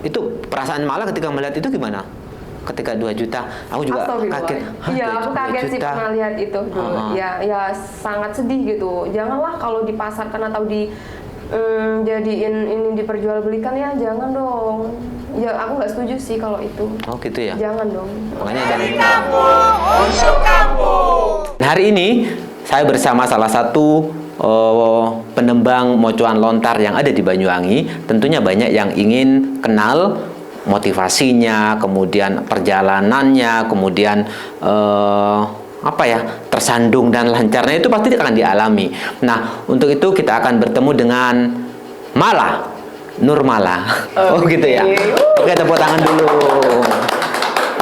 Itu perasaan malah ketika melihat itu gimana? Ketika 2 juta, aku juga kaget. Iya, aku kaget sih pernah lihat itu dulu. Ya sangat sedih gitu. Janganlah kalau dipasarkan atau jadiin ini diperjualbelikan, ya jangan dong. Ya aku nggak setuju sih kalau itu. Oh gitu ya. Jangan dong. Makanya dari hari ini saya bersama salah satu penembang mocoan lontar yang ada di Banyuwangi. Tentunya banyak yang ingin kenal motivasinya, kemudian perjalanannya, kemudian tersandung dan lancarnya itu pasti akan dialami. Nah, untuk itu kita akan bertemu dengan Mala, Nurmala. Oh gitu ya. Oke, tepuk tangan dulu.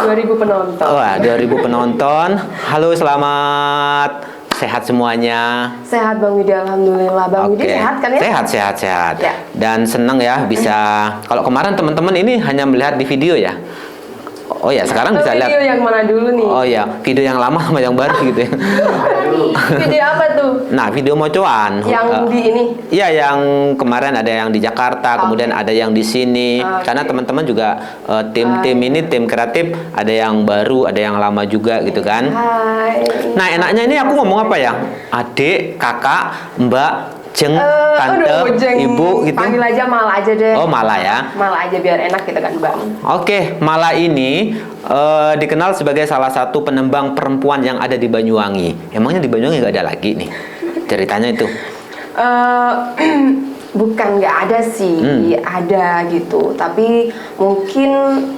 2000 penonton. Wah, 2000 penonton. Halo, selamat. Sehat semuanya? Sehat Bang Widi, alhamdulillah. Bang Widi sehat kan ya? Sehat. Ya. Dan senang ya bisa. Kalau kemarin teman-teman ini hanya melihat di video ya. Oh ya, sekarang bisa lihat. Video yang mana dulu nih? Oh ya, video yang lama sama yang baru gitu ya. Video apa tuh? Nah, video mocoan. Yang di ini? Iya, yang kemarin ada yang di Jakarta, kemudian ada yang di sini. Karena teman-teman juga tim ini tim kreatif, ada yang baru, ada yang lama juga gitu kan. Hai. Nah, enaknya ini aku ngomong apa ya? Adik, kakak, mbak, jeng, tante, ibu gitu. Panggil aja Mala aja deh. Oh, Mala ya. Mala aja biar enak gitu kan, Bang. Oke, Mala ini dikenal sebagai salah satu penembang perempuan yang ada di Banyuwangi. Emangnya di Banyuwangi nggak ada lagi nih ceritanya itu? Bukan nggak ada sih, ada gitu. Tapi mungkin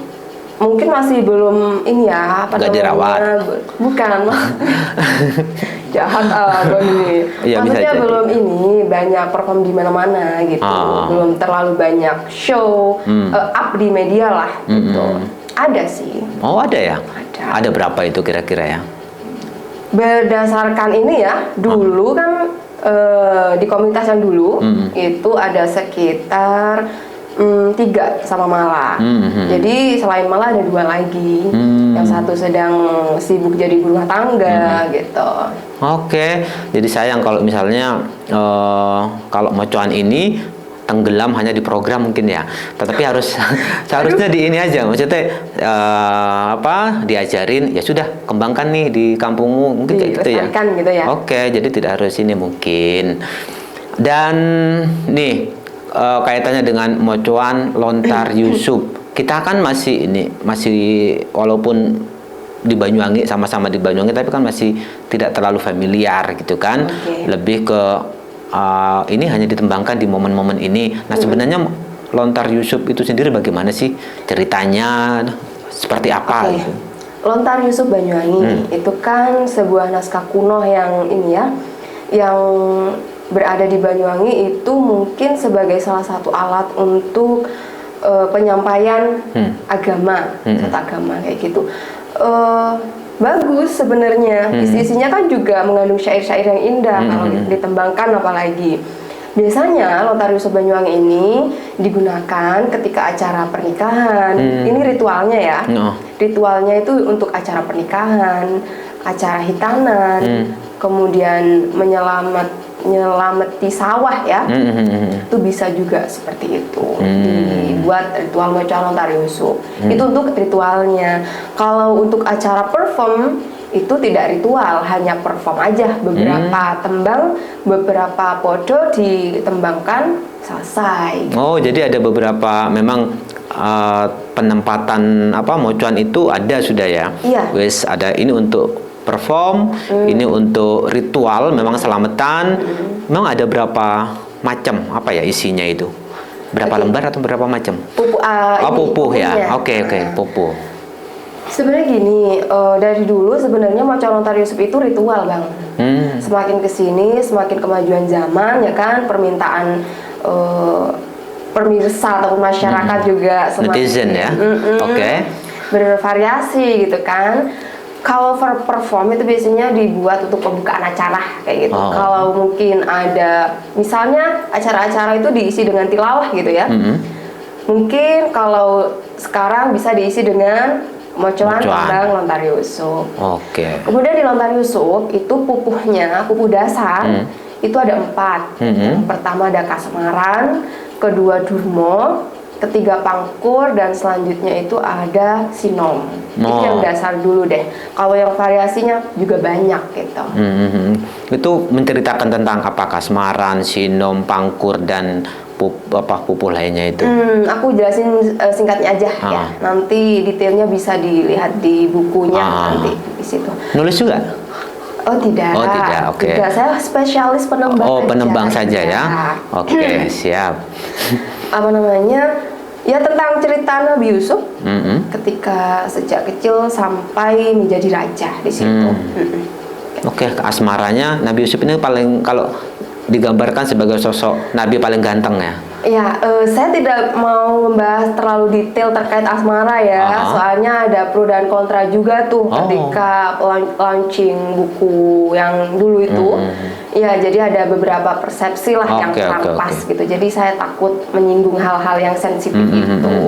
masih belum ini ya, nggak dirawat. Bukan. Jahat Bang ini. Ya, maksudnya belum ini banyak perform di mana-mana gitu. Belum terlalu banyak show up di media lah gitu. Ada sih. Oh, ada ya? Ada berapa itu kira-kira ya? Berdasarkan ini ya, dulu kan di komunitas yang dulu itu ada sekitar 3 sama Mala. Jadi selain Mala ada 2 lagi. Yang satu sedang sibuk jadi ibu rumah tangga gitu. Oke, jadi sayang kalau misalnya kalau mocoan ini tenggelam hanya di program mungkin ya. Tetapi seharusnya di ini aja. Maksudnya diajarin ya sudah, kembangkan nih di kampungmu mungkin kayak gitu ya. Gitu ya. Oke, jadi tidak harus ini mungkin. Dan nih kaitannya dengan mocoan lontar Yusuf. Kita kan masih walaupun di Banyuwangi, sama-sama di Banyuwangi, tapi kan masih tidak terlalu familiar gitu kan. Lebih ke ini hanya ditembangkan di momen-momen ini. Nah, sebenarnya lontar Yusuf itu sendiri bagaimana sih ceritanya? Seperti apa? Gitu? Lontar Yusuf Banyuwangi itu kan sebuah naskah kuno yang ini ya, yang berada di Banyuwangi itu mungkin sebagai salah satu alat untuk penyampaian agama, agama kayak gitu. Bagus sebenarnya. Isinya kan juga mengandung syair-syair yang indah kalau ditembangkan apalagi. Biasanya lontar Yusuf Banyuwangi ini digunakan ketika acara pernikahan. Ini ritualnya ya. Ritualnya itu untuk acara pernikahan, acara hitanan, kemudian menyelamati sawah ya. Itu bisa juga seperti itu. Dibuat ritual mocoan lontar Yusuf. Itu untuk ritualnya. Kalau untuk acara perform itu tidak ritual, hanya perform aja, beberapa tembang, beberapa podo ditembangkan, selesai. Oh, jadi ada beberapa memang penempatan mocoan itu ada sudah ya. Iya. Wes ada ini untuk perform, ini untuk ritual, memang selamatan. Memang ada berapa macam isinya itu? Berapa lembar atau berapa macam? Pupuh ya. Oke, pupuh. Sebenarnya gini, dari dulu sebenarnya mocoan lontar Yusuf itu ritual, Bang. Semakin kesini, semakin kemajuan zaman ya kan, permintaan pemirsa ataupun masyarakat juga semakin netizen ya. Bervariasi gitu kan. Kalau perform itu biasanya dibuat untuk pembukaan acara kayak gitu. Kalau mungkin ada, misalnya acara-acara itu diisi dengan tilawah gitu ya. Mungkin kalau sekarang bisa diisi dengan mocoan tembang lontar Yusuf. Kemudian di lontar Yusuf itu pupuh dasar itu ada 4. Pertama ada kasemaran, kedua durmo, ketiga pangkur, dan selanjutnya itu ada sinom. Itu Oh. yang dasar dulu deh. Kalau yang variasinya juga banyak gitu. Itu menceritakan tentang apa? Kasmaran, sinom, pangkur, dan pupuh lainnya itu. Aku jelasin singkatnya aja ya. Nanti detailnya bisa dilihat di bukunya nanti di situ. Nulis juga? Oh tidak. Oh tidak, oke. Tidak, saya spesialis penembang. Oh, aja. penembang saja ya. Iya. Oke, siap. Apa namanya? Ya tentang cerita Nabi Yusuf ketika sejak kecil sampai menjadi raja di situ. Oke, asmaranya Nabi Yusuf ini paling, kalau digambarkan sebagai sosok Nabi paling ganteng ya. Ya, saya tidak mau membahas terlalu detail terkait asmara ya, soalnya ada pro dan kontra juga tuh ketika launching buku yang dulu itu. Ya, jadi ada beberapa persepsi lah yang kurang pas gitu. Jadi saya takut menyinggung hal-hal yang sensitif itu.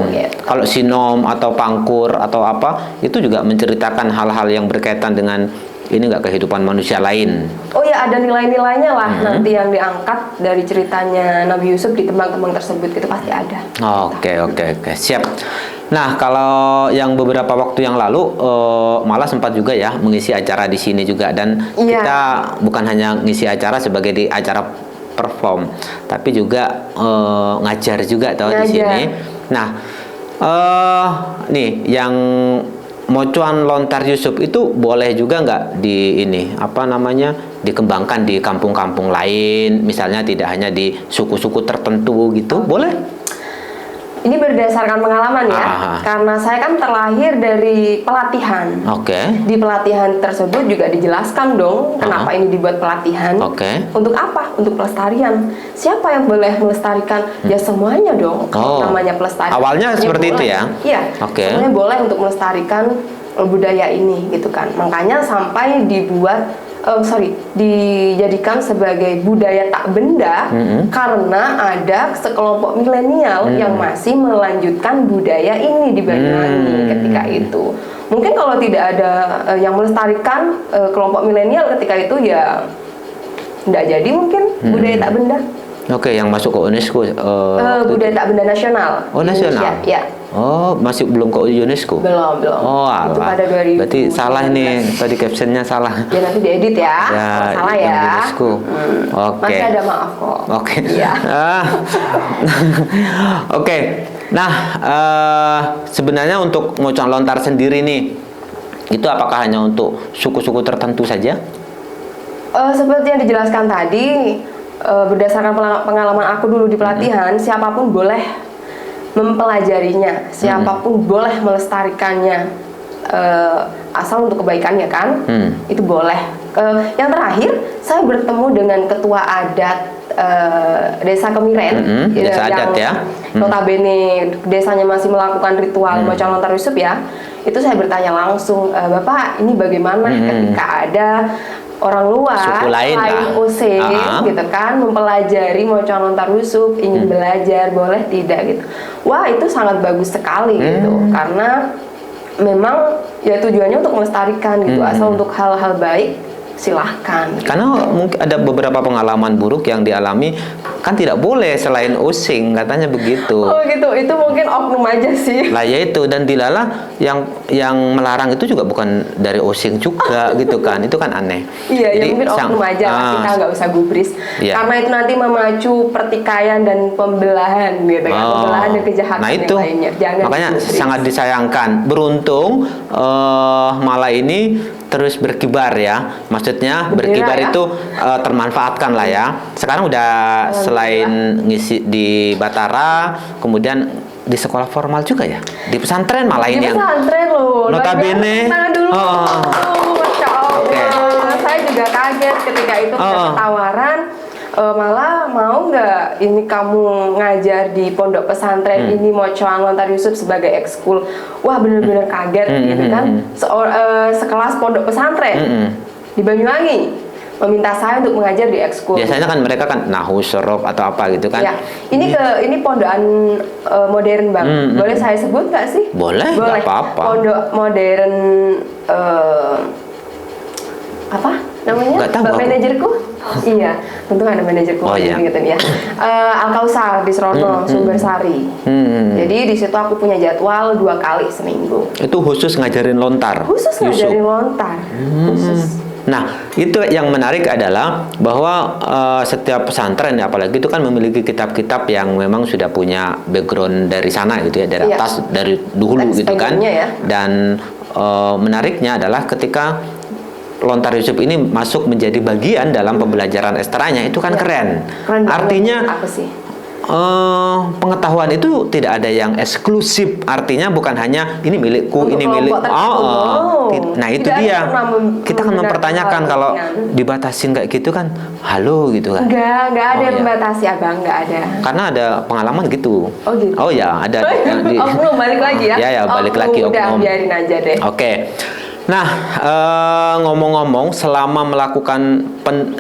Gitu. Kalau sinom atau pangkur atau apa, itu juga menceritakan hal-hal yang berkaitan dengan ini nggak kehidupan manusia lain. Oh ya, ada nilai-nilainya lah nanti yang diangkat dari ceritanya Nabi Yusuf di tembang-tembang tersebut, itu pasti ada. Oke, siap. Nah, kalau yang beberapa waktu yang lalu malah sempat juga ya mengisi acara di sini juga, dan kita bukan hanya ngisi acara sebagai di acara perform, tapi juga ngajar juga di sini. Nah, nih yang mocuan lontar Yusuf itu boleh juga nggak di ini dikembangkan di kampung-kampung lain, misalnya tidak hanya di suku-suku tertentu gitu, boleh? Ini berdasarkan pengalaman ya, karena saya kan terlahir dari pelatihan. Di pelatihan tersebut juga dijelaskan dong kenapa ini dibuat pelatihan. Untuk apa? Untuk pelestarian. Siapa yang boleh melestarikan? Ya semuanya dong. Namanya pelestarian. Awalnya seperti itu ya? Iya. Semuanya boleh untuk melestarikan budaya ini gitu kan. Makanya sampai dijadikan sebagai budaya tak benda karena ada sekelompok milenial yang masih melanjutkan budaya ini di Banyuwangi ketika itu. Mungkin kalau tidak ada yang melestarikan kelompok milenial ketika itu, ya tidak jadi mungkin budaya tak benda. Yang masuk ke UNESCO. Budaya tak benda nasional. Oh, nasional? Ya. Oh, masih belum ke UNESCO? Belum. Oh, itu pada 2019. Berarti salah nih, tadi captionnya salah. Ya nanti diedit ya, salah ya. UNESCO. Masih ada maaf kok. Ya. Nah, sebenarnya untuk mocuan lontar sendiri nih, itu apakah hanya untuk suku-suku tertentu saja? Seperti yang dijelaskan tadi, berdasarkan pengalaman aku dulu di pelatihan, siapapun boleh mempelajarinya, siapapun boleh melestarikannya, asal untuk kebaikannya kan, itu boleh. Yang terakhir, saya bertemu dengan ketua adat desa Kemiren, desa adat ya, notabene desanya masih melakukan ritual mocuan lontar Yusuf ya. Itu saya bertanya langsung, Bapak ini bagaimana ketika ada orang luar suku lain OC gitu kan mempelajari mocuan lontar Yusuf, ingin belajar, boleh tidak gitu. Wah, itu sangat bagus sekali gitu, karena memang ya tujuannya untuk melestarikan gitu, asal untuk hal-hal baik silahkan. Karena mungkin ada beberapa pengalaman buruk yang dialami, kan tidak boleh selain osing, katanya begitu. Oh gitu, itu mungkin oknum aja sih. Lah ya itu, dan dilala yang melarang itu juga bukan dari osing juga gitu kan, itu kan aneh. Iya, ya mungkin oknum aja, kita nggak usah gubris. Karena itu nanti memacu pertikaian dan pembelahan gitu kan, pembelahan dan kejahatan itu, yang lainnya. Jangan makanya digubris. sangat disayangkan. Beruntung malah ini terus berkibar ya, maksudnya berkibar ya? Itu termanfaatkan lah ya. Sekarang udah selain ngisi di Batara, kemudian di sekolah formal juga ya, di pesantren malah ini yang pesantren loh, notabene. Masya Allah, saya juga kaget ketika itu ada tawaran. Malah mau nggak ini kamu ngajar di pondok pesantren ini mocuan lontar Yusuf sebagai ekskul. Wah, bener-bener kaget gitu kan. Sekelas pondok pesantren di Banyuwangi meminta saya untuk mengajar di ekskul. Biasanya kan mereka kan nahu sorof atau apa gitu kan. Ya, ini pondokan modern Bang. Boleh saya sebut nggak sih? Boleh. Nggak apa-apa. Pondok modern apa namanya? Nggak tahu Mbak aku. manajerku. Iya, tentu ada manajer Oh, iya. gitu ya. Al-Kausar di Serono, Sumbersari. Jadi di situ aku punya jadwal 2 kali seminggu. Itu khusus ngajarin lontar. Khusus Yusuf. ngajarin lontar. Khusus. Nah, itu yang menarik adalah bahwa setiap pesantren, apalagi itu kan memiliki kitab-kitab yang memang sudah punya background dari sana gitu ya, dari Iya. atas, dari dulu Teks gitu kan. background-nya ya. Dan menariknya adalah ketika Lontar Yusuf ini masuk menjadi bagian dalam pembelajaran ekstranya, itu kan Iya. keren. Keren banget. Artinya Apa sih? pengetahuan itu tidak ada yang eksklusif, artinya bukan hanya ini milikku, Untuk ini milik. kelompok tertentu. Nah itu Tidak dia. pernah Kita akan mempertanyakan kalau dibatasin kayak gitu kan, halo gitu kan. Enggak ada Oh, yang iya. membatasi abang, enggak ada. Karena ada pengalaman gitu. Oh gitu. Oh ya, ada. Oknum balik lagi ya? Ya, balik Oknum, lagi udah oknum. biarin aja deh. Oke. Nah, ngomong-ngomong, selama melakukan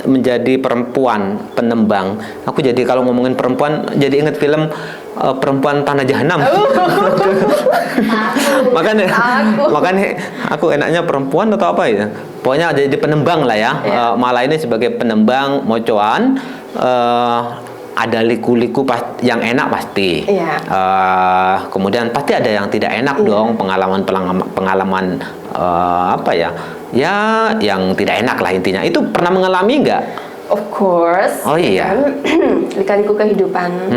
menjadi perempuan penembang, aku jadi kalau ngomongin perempuan, jadi inget film Perempuan Tanah Jahanam. makanya aku enaknya perempuan atau apa ya? Pokoknya jadi penembang lah ya. Malah ini sebagai penembang mocoan. Ada liku-liku yang enak pasti. Iya. Kemudian pasti ada yang tidak enak dong, pengalaman apa ya? Ya, yang tidak enak lah intinya. Itu pernah mengalami nggak? Of course. Oh iya. Lika-liku kehidupan.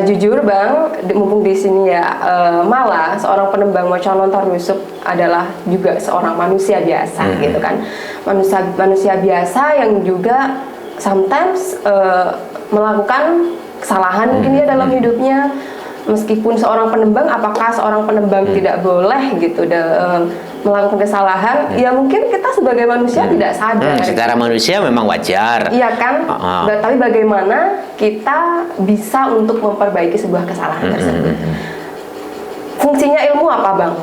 Jujur bang, mumpung di sini ya, malah seorang penembang mocoan lontar Yusuf adalah juga seorang manusia biasa gitu kan. Manusia biasa yang juga sometimes melakukan kesalahan mungkin ya dalam hidupnya. Meskipun seorang penembang, apakah seorang penembang tidak boleh gitu melakukan kesalahan? Ya mungkin kita sebagai manusia tidak sadar. Secara manusia memang wajar. Iya kan? Tapi bagaimana kita bisa untuk memperbaiki sebuah kesalahan tersebut? Fungsinya ilmu apa, Bang?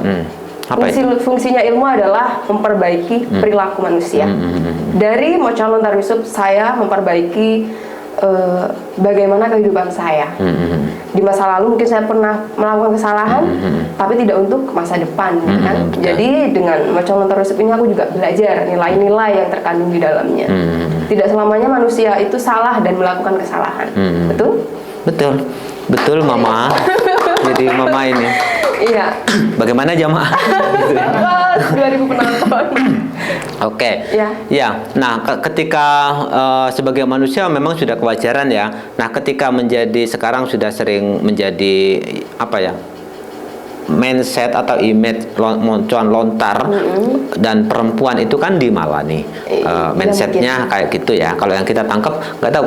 Fungsinya ilmu adalah memperbaiki perilaku manusia. Dari mocoan lontar Yusuf, saya memperbaiki bagaimana kehidupan saya. Di masa lalu mungkin saya pernah melakukan kesalahan, tapi tidak untuk masa depan, kan? Jadi dengan mocoan lontar Yusuf ini aku juga belajar nilai-nilai yang terkandung di dalamnya. Tidak selamanya manusia itu salah dan melakukan kesalahan. Betul? Betul, Mama. Jadi Mama ini. Iya. Bagaimana jamaah? 2000 penonton. Oke. Ya. Ya. Nah, ketika sebagai manusia memang sudah kewajaran ya. Nah, ketika sekarang sudah sering menjadi apa ya? Mindset atau image mocoan lontar dan perempuan itu kan di malah nih mindsetnya kayak gitu ya. Kalau yang kita tangkap nggak tahu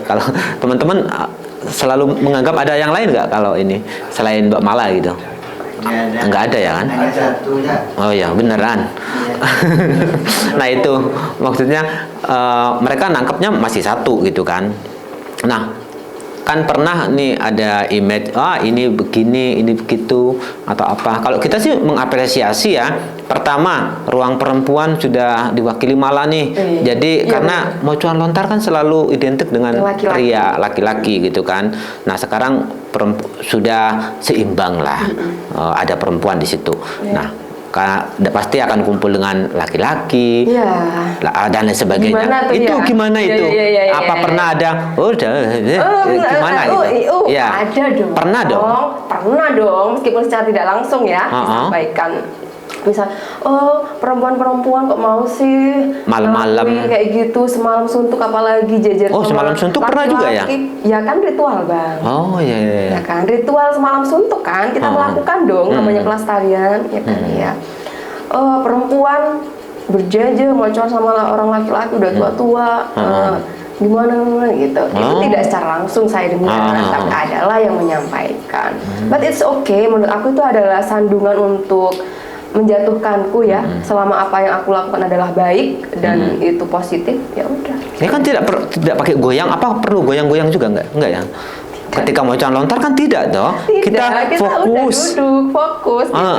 kalau teman-teman selalu menganggap ada yang lain nggak kalau ini selain Mbak Mala gitu? Nggak ada ya kan? Oh ya beneran. Nah itu maksudnya mereka nangkepnya masih satu gitu kan. Nah kan pernah nih ada image ini begini, ini begitu atau apa. Kalau kita sih mengapresiasi ya. Pertama, ruang perempuan sudah diwakili Mala nih. Jadi karena mocoan lontar kan selalu identik dengan pria, laki-laki gitu kan. Nah, sekarang sudah seimbang lah. Ada perempuan di situ. Nah, pasti akan kumpul dengan laki-laki dan lain sebagainya. Gimana itu? Apa pernah ada? Gimana gitu? Ya. Ada dong. Pernah dong. Meskipun secara tidak langsung ya disampaikan. Misal, perempuan-perempuan kok mau sih malam-malam kayak gitu, semalam suntuk apalagi jajar semalam suntuk pernah juga ya? Ya kan ritual bang. Oh iya. Ya kan ritual semalam suntuk kan kita melakukan dong namanya pelestarian ya kan ya. Perempuan berjajar mocoan sama orang laki-laki udah tua-tua. Gimana gitu. Itu tidak secara langsung saya dengar, tapi adalah yang menyampaikan. But it's okay, menurut aku itu adalah sandungan untuk menjatuhkanku ya. Selama apa yang aku lakukan adalah baik dan itu positif, ya udah. Ini kan tidak pakai goyang, apa perlu goyang-goyang juga enggak ya? Ketika mocoan lontar kan tidak toh. Tidak, kita udah fokus. duduk, fokus gitu.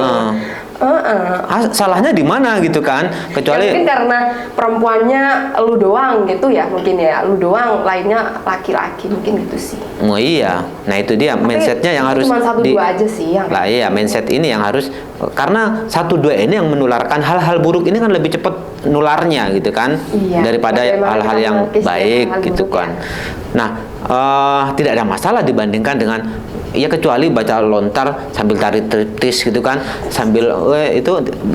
Salahnya di mana gitu kan? Kecuali mungkin karena perempuannya lu doang gitu ya, mungkin ya, lu doang, lainnya laki-laki, mungkin gitu sih. oh iya. Nah, itu dia mindsetnya yang harus cuma satu dua aja sih yang lah iya, mindset ini yang harus, karena 1-2 ini yang menularkan hal-hal buruk ini kan lebih cepat nularnya gitu kan, Iya, daripada bagaimana hal-hal kita yang melukis baik hal gitu buruk kan. ya. Nah, tidak ada masalah dibandingkan dengan ya, kecuali baca lontar sambil tarik triptis gitu kan, sambil itu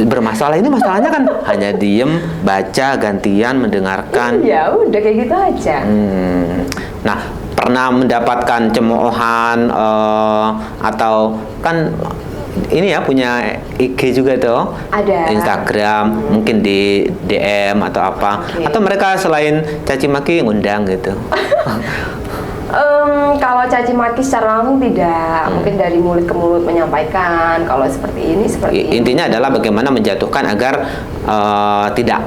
bermasalah. Ini masalahnya kan hanya diem, baca, gantian, mendengarkan. Ya udah kayak gitu aja. Nah, pernah mendapatkan cemoohan atau kan ini ya punya IG juga tuh, Ada. Instagram, mungkin di DM atau apa, Oke. atau mereka selain caci maki ngundang gitu. Kalau caci maki secara langsung tidak, mungkin dari mulut ke mulut menyampaikan kalau seperti ini seperti ini. Intinya adalah bagaimana menjatuhkan agar tidak.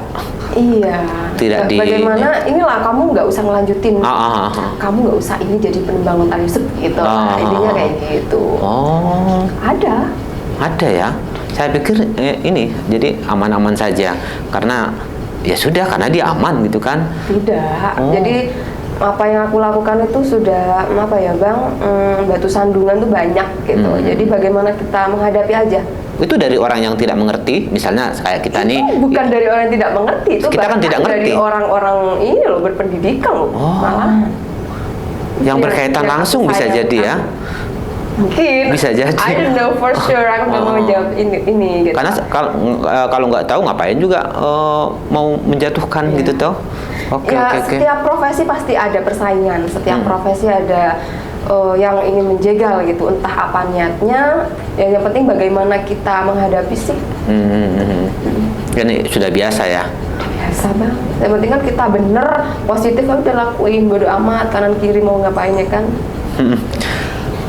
Iya. Tidak di- Bagaimana inilah kamu nggak usah ngelanjutin. Kamu nggak usah ini jadi penembang lontar Yusuf gitu. Intinya kayak gitu. Oh, Ada. ya. Saya pikir ini jadi aman-aman saja karena ya sudah, karena dia aman gitu kan. Tidak. Oh. Jadi apa yang aku lakukan itu sudah apa ya Bang, batu sandungan tuh banyak gitu. Jadi bagaimana kita menghadapi aja. Itu dari orang yang tidak mengerti, misalnya kayak kita nih. Bukan dari orang yang tidak mengerti, itu Kita kan bahkan tidak ngerti. dari orang-orang ini loh berpendidikan loh. Malah Yang Iya, berkaitan yang langsung bisa sayangkan. jadi ya. Mungkin. Bisa jadi. I don't know for sure. Aku nggak mau jawab ini gitu. Karena kalau nggak tahu ngapain juga mau menjatuhkan gitu toh. Oke. Setiap profesi pasti ada persaingan. Setiap profesi ada yang ingin menjegal gitu. Entah apa niatnya. Yang penting bagaimana kita menghadapi sih. Ini sudah biasa ya. Biasa Bang. Yang penting kan kita bener, positif kan udah lakuin, bodo amat kanan kiri mau ngapain ya kan.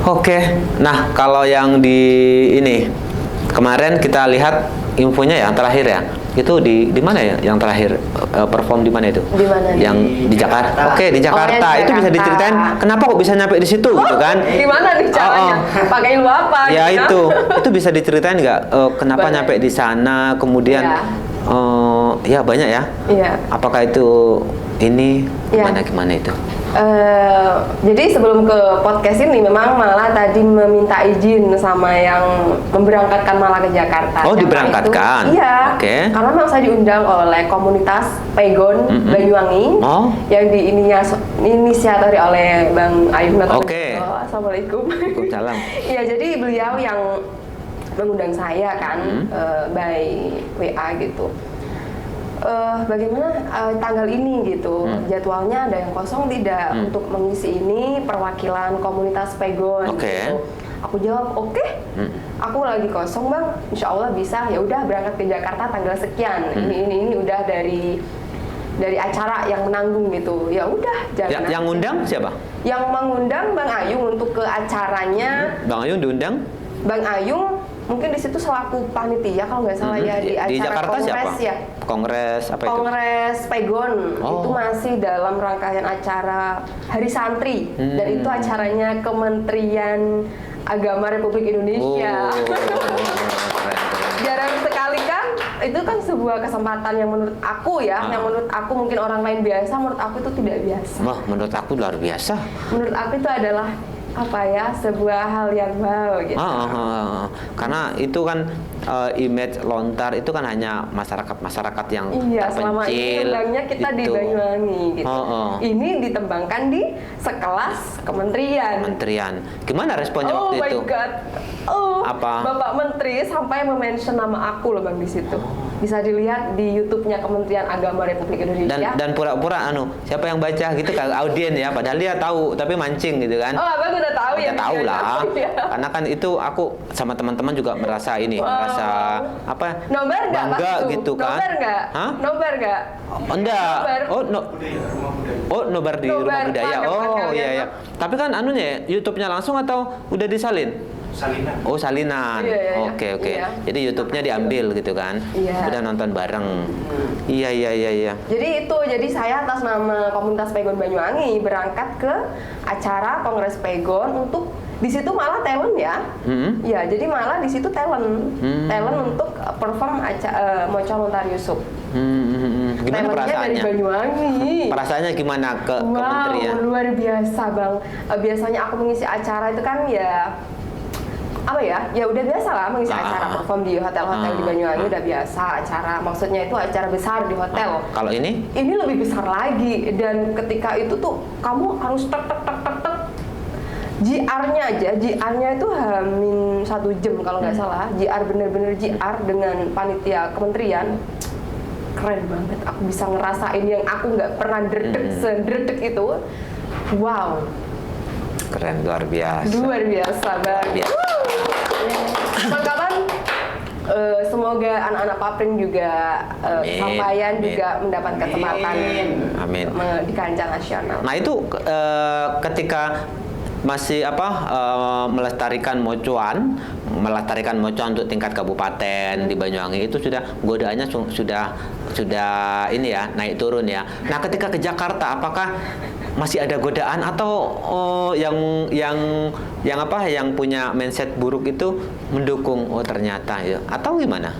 Oke. Nah, kalau yang di ini kemarin kita lihat infonya yang terakhir ya. Itu di mana ya yang terakhir perform di mana itu? Di mana? Yang di Jakarta. Oke, di Jakarta. yang Itu bisa Jakarta. diceritain kenapa kok bisa nyampe di situ gitu kan? Gimana nih caranya? Pakai ilmu apa? Ya gitu? itu bisa diceritain nggak kenapa Boleh. nyampe di sana, kemudian ya banyak ya. Iya. Apakah itu ini Iya. gimana itu? Jadi sebelum ke podcast ini memang malah tadi meminta izin sama yang memberangkatkan malah ke Jakarta. Oh, Siapa diberangkatkan? itu? Iya. Oke. Karena memang saya diundang oleh komunitas Pegon Banyuwangi Oh. yang inisiatori oleh Bang Ayu Nato. Oke. Assalamualaikum. Waalaikumsalam. Iya, jadi beliau yang mengundang saya kan by WA gitu. Bagaimana tanggal ini gitu, jadwalnya ada yang kosong tidak untuk mengisi ini perwakilan komunitas Pegon. Oke. Gitu. Aku jawab oke, aku lagi kosong Bang, insya Allah bisa. Ya udah berangkat ke Jakarta tanggal sekian. Ini udah dari acara yang menanggung gitu. Ya udah jalan. Yang ngundang siapa? Yang mengundang Bang Ayung untuk ke acaranya. Bang Ayung diundang? Bang Ayung mungkin di situ selaku panitia kalau nggak salah ya di acara Jakarta kongres siapa? ya. Kongres apa itu? Kongres Pegon Oh. itu masih dalam rangkaian acara Hari Santri dan itu acaranya Kementerian Agama Republik Indonesia. Keren. Jarang sekali kan, itu kan sebuah kesempatan yang menurut aku ya, yang menurut aku mungkin orang lain biasa, menurut aku itu tidak biasa. Wah, menurut aku luar biasa. Menurut aku itu adalah apa ya, sebuah hal yang wow gitu. Karena itu kan image lontar itu kan hanya masyarakat yang Iya, selama ini terpencil. tembangnya kita di gitu. Banyuwangi gitu. Ini ditembangkan di sekelas kementerian. Kementerian. Gimana responnya Oh waktu my itu? god. Oh, Apa? Bapak Menteri sampai mention nama aku loh Bang di situ. Bisa dilihat di YouTube-nya Kementerian Agama Republik Indonesia. Dan pura-pura siapa yang baca gitu ke audien ya, padahal dia tahu tapi mancing gitu kan. Oh, Abang udah tahu ya. Udah tahu lah. Iya. Karena kan itu aku sama teman-teman juga merasa ini, Wow. merasa apa? Nobar nggak bangga Mas, itu? gitu kan. Nobar nggak? Hah? Nobar nggak? Oh, enggak. Nobar. Nobar di Nobar, rumah budaya. pakai Oh, kalian, iya. Pak. Tapi kan anunya YouTube-nya langsung atau udah disalin? Salinan. Oh, salinan. Iya, iya, iya. Oke, oke. Iya. Jadi YouTube-nya diambil gitu kan? Iya. Udah nonton bareng. Iya, iya, iya, iya. Jadi saya atas nama komunitas Pegon Banyuwangi berangkat ke acara Kongres Pegon untuk di situ malah talent ya. Ya, jadi malah di situ talent. Talent untuk perform Mocha Lontar Yusuf. Gimana Talentnya perasaannya? dari Banyuwangi. Perasaannya gimana ke Wow, kementerian? luar biasa Bang. Biasanya aku mengisi acara itu kan ya apa ya? Ya udah biasa lah mengisi acara perform di hotel-hotel di Banyuwangi udah biasa acara. Maksudnya itu acara besar di hotel. Kalau ini? Ini lebih besar lagi dan ketika itu tuh kamu harus tek tek tek tek tek. JR-nya itu hamin 1 jam kalau nggak salah. JR bener-bener JR dengan panitia kementerian. Keren banget, aku bisa ngerasain yang aku nggak pernah sedredeg itu. Wow, Keren, luar biasa. luar biasa banget. Kapan-kapan semoga anak-anak Papring juga Sampayan Amin. juga mendapat kesempatan Amin. di kancah nasional. Nah itu ketika masih melestarikan mocuan untuk tingkat kabupaten di Banyuwangi itu sudah godaannya sudah ini ya naik turun ya. Nah ketika ke Jakarta apakah masih ada godaan atau yang punya mindset buruk itu mendukung ternyata ya atau gimana?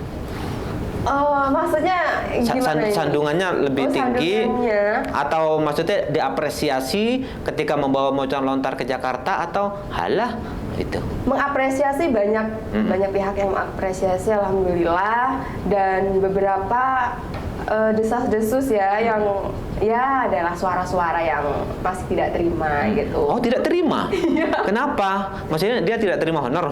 Maksudnya gimana ini? Sandungannya lebih tinggi sandungannya. atau maksudnya diapresiasi ketika membawa mocuan lontar ke Jakarta atau halah itu Mengapresiasi banyak pihak yang mengapresiasi alhamdulillah dan beberapa desas-desus ya yang ya adalah suara-suara yang masih tidak terima gitu. Oh tidak terima? Kenapa? Maksudnya dia tidak terima honor?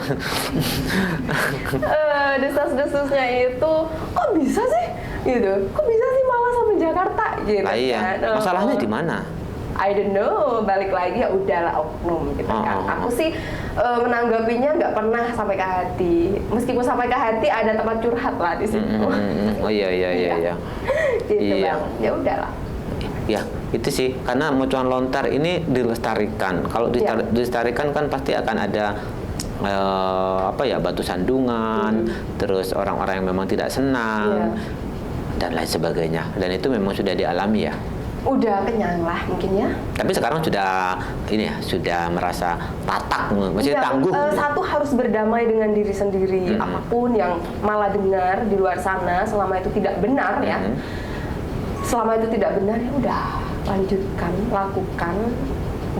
Desas-desusnya itu kok bisa sih gitu, kok bisa sih malah sampai Jakarta gitu Nah, iya. kan. Masalahnya di mana? I don't know, balik lagi ya udahlah oknum gitu kan. Aku sih menanggapinya nggak pernah sampai ke hati. Meskipun sampai ke hati ada tempat curhat lah di situ. Oh iya. Gitu Iya. Bang. Ya udahlah. Ya itu sih karena mocuan lontar ini dilestarikan. Kalau dilestarikan kan pasti akan ada batu sandungan, terus orang-orang yang memang tidak senang dan lain sebagainya. Dan itu memang sudah dialami ya. Udah kenyang lah mungkin ya. Tapi sekarang sudah merasa tatak, maksudnya Iya, tangguh. satu harus berdamai dengan diri sendiri. Apapun yang malah dengar di luar sana selama itu tidak benar ya. Selama itu tidak benar ya udah lanjutkan, lakukan,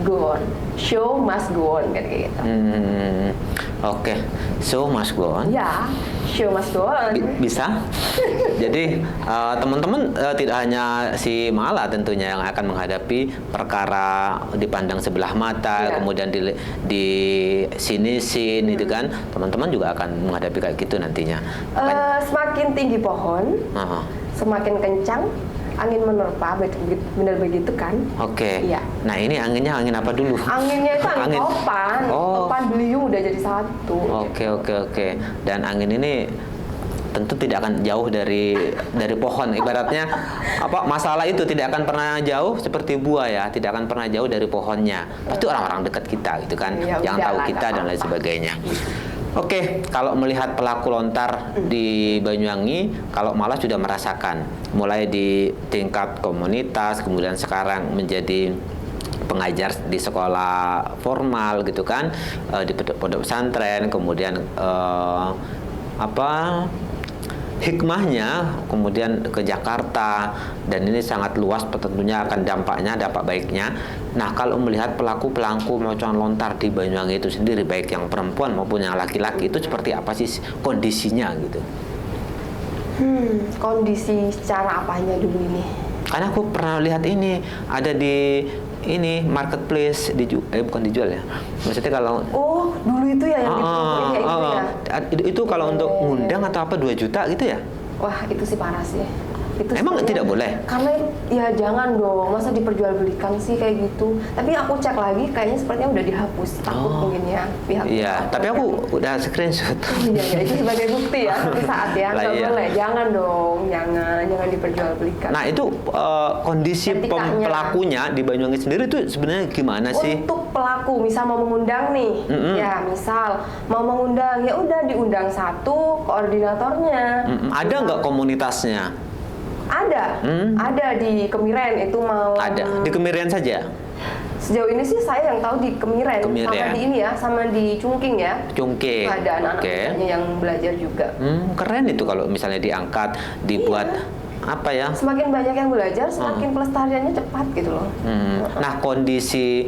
go on. Show must go on kayak gitu. Oke, so must go on. Ya, show must go on. Bisa. Jadi teman-teman tidak hanya si Mala tentunya yang akan menghadapi perkara dipandang sebelah mata, kemudian di sini itu kan, teman-teman juga akan menghadapi kayak gitu nantinya. Semakin tinggi pohon, semakin kencang angin menerpa, benar begitu kan? Oke. Iya. Nah ini anginnya angin apa dulu? Anginnya itu angin topan, topan beliung udah jadi satu. Oke. Dan angin ini tentu tidak akan jauh dari pohon. Ibaratnya masalah itu tidak akan pernah jauh seperti buah ya, tidak akan pernah jauh dari pohonnya. Pasti orang-orang dekat kita gitu kan, Ya, yang tahu udahlah, kita nggak dan lain apa-apa. sebagainya. Oke, kalau melihat pelaku lontar di Banyuwangi, kalau malah sudah merasakan mulai di tingkat komunitas, kemudian sekarang menjadi pengajar di sekolah formal gitu kan, di pondok pesantren, kemudian hikmahnya kemudian ke Jakarta dan ini sangat luas tentunya akan dampak baiknya. Nah kalau melihat pelaku mocuan lontar di Banyuwangi itu sendiri baik yang perempuan maupun yang laki-laki itu seperti apa sih kondisinya gitu? Kondisi secara apanya dulu ini? Karena aku pernah lihat ini ada di marketplace bukan dijual ya. Maksudnya kalau dulu itu ya yang itu ya. itu kalau untuk ngundang atau 2 juta gitu ya? Wah, itu sih parah sih. Itu Emang sebenarnya- tidak boleh? Karena ya jangan dong, masa diperjualbelikan sih kayak gitu. Tapi aku cek lagi, kayaknya sepertinya udah dihapus. Takut mungkin ya pihak. Iya, tapi aku udah screenshot. Iya, ya, itu sebagai bukti ya, suatu saat ya. Lah, Nggak iya. boleh, jangan dong, jangan diperjualbelikan. Nah itu kondisi Etikanya. pelakunya di Banyuwangi sendiri itu sebenarnya gimana sih? Untuk pelaku, misal mau mengundang nih, Mm-mm. ya misal mau mengundang, ya udah diundang satu koordinatornya. Ada nggak komunitasnya? Ada di Kemiren itu mau. Ada di Kemirian saja. Sejauh ini sih saya yang tahu di Kemiren, sama Kemiren. di ini ya, sama di Cungking ya. Cungking. Ada anak-anak Oke. mudanya yang belajar juga. Keren itu kalau misalnya diangkat, dibuat apa ya? Semakin banyak yang belajar, semakin pelestariannya cepat gitu loh. Nah kondisi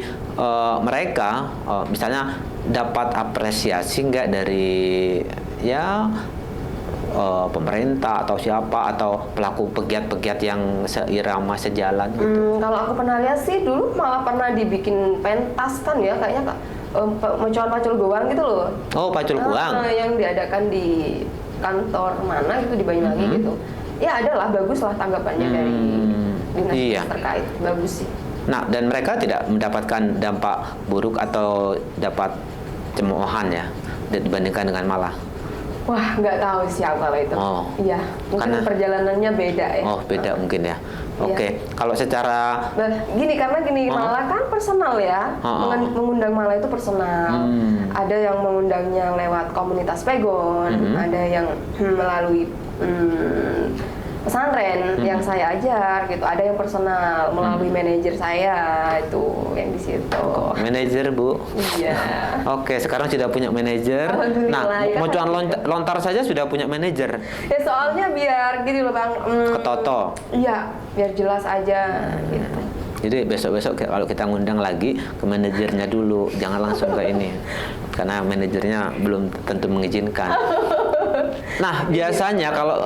mereka misalnya dapat apresiasi nggak dari ya pemerintah atau siapa atau pelaku pegiat-pegiat yang seirama sejalan gitu? Kalau aku pernah lihat sih dulu malah pernah dibikin pentas kan ya, kayaknya Mocoan Pacul Goang gitu loh. Oh, Pacul Goang. Yang diadakan di kantor mana gitu di Banyuwangi gitu. Ya adalah bagus lah tanggapannya dari dinas Iya. terkait, bagus sih. Nah, dan mereka tidak mendapatkan dampak buruk atau dapat cemoohan ya dibandingkan dengan malah. Wah, nggak tahu sih aku kalau itu. Oh. Iya, mungkin Karena- perjalanannya beda ya. Oh, beda mungkin ya. Iya. Oke, kalau secara Nah, karena malah kan personal ya. Mengundang malah itu personal. Ada yang mengundangnya lewat komunitas Pegon, ada yang melalui pesantren yang saya ajar gitu. Ada yang personal melalui manajer saya itu yang di situ. manajer Bu. Iya. Oke, sekarang sudah punya manajer. Alhamdulillah, Nah, ya. Mocoan lontar saja sudah punya manajer. Ya soalnya biar gini loh Bang. Ketoto. Iya, biar jelas aja gitu. Jadi besok-besok kalau kita ngundang lagi ke manajernya dulu, jangan langsung ke ini. Karena manajernya belum tentu mengizinkan. Nah, biasanya kalau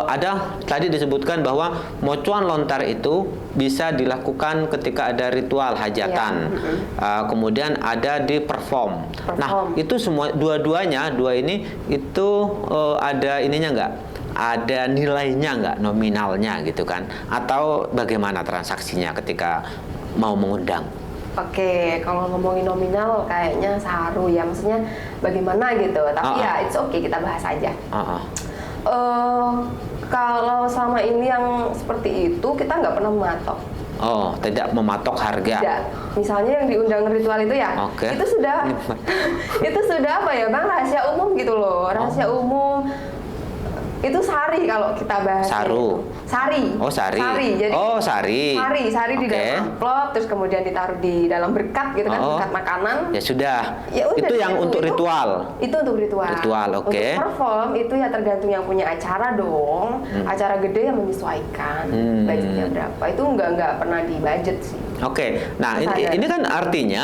ada tadi disebutkan bahwa mocuan lontar itu bisa dilakukan ketika ada ritual hajatan. Kemudian ada di perform. Nah, itu semua dua-duanya, dua ini itu ada ininya enggak? Ada nilainya nggak, nominalnya gitu kan? Atau bagaimana transaksinya ketika mau mengundang? Oke, kalau ngomongin nominal kayaknya saru ya, maksudnya bagaimana gitu. Tapi ya it's okay, kita bahas aja. Kalau selama ini yang seperti itu kita nggak pernah mematok. Oh, tidak mematok harga. Tidak. Misalnya yang diundang ritual itu ya, Oke. itu sudah itu sudah apa ya Bang, rahasia umum gitu loh, rahasia umum. Itu sari kalau kita bahas. Saru. Sari. Oh, sari. Jadi Oh, sari. Sari di Oke. dalam amplop, terus kemudian ditaruh di dalam berkat gitu kan, Oh. berkat makanan. Ya sudah. Ya udah, Itu yang untuk ritual. Itu untuk ritual. Ritual, oke. Untuk perform itu ya tergantung yang punya acara dong. Acara gede yang menyesuaikan budgetnya berapa. Itu nggak pernah di budget sih. Oke, nah Kesadaran. ini kan artinya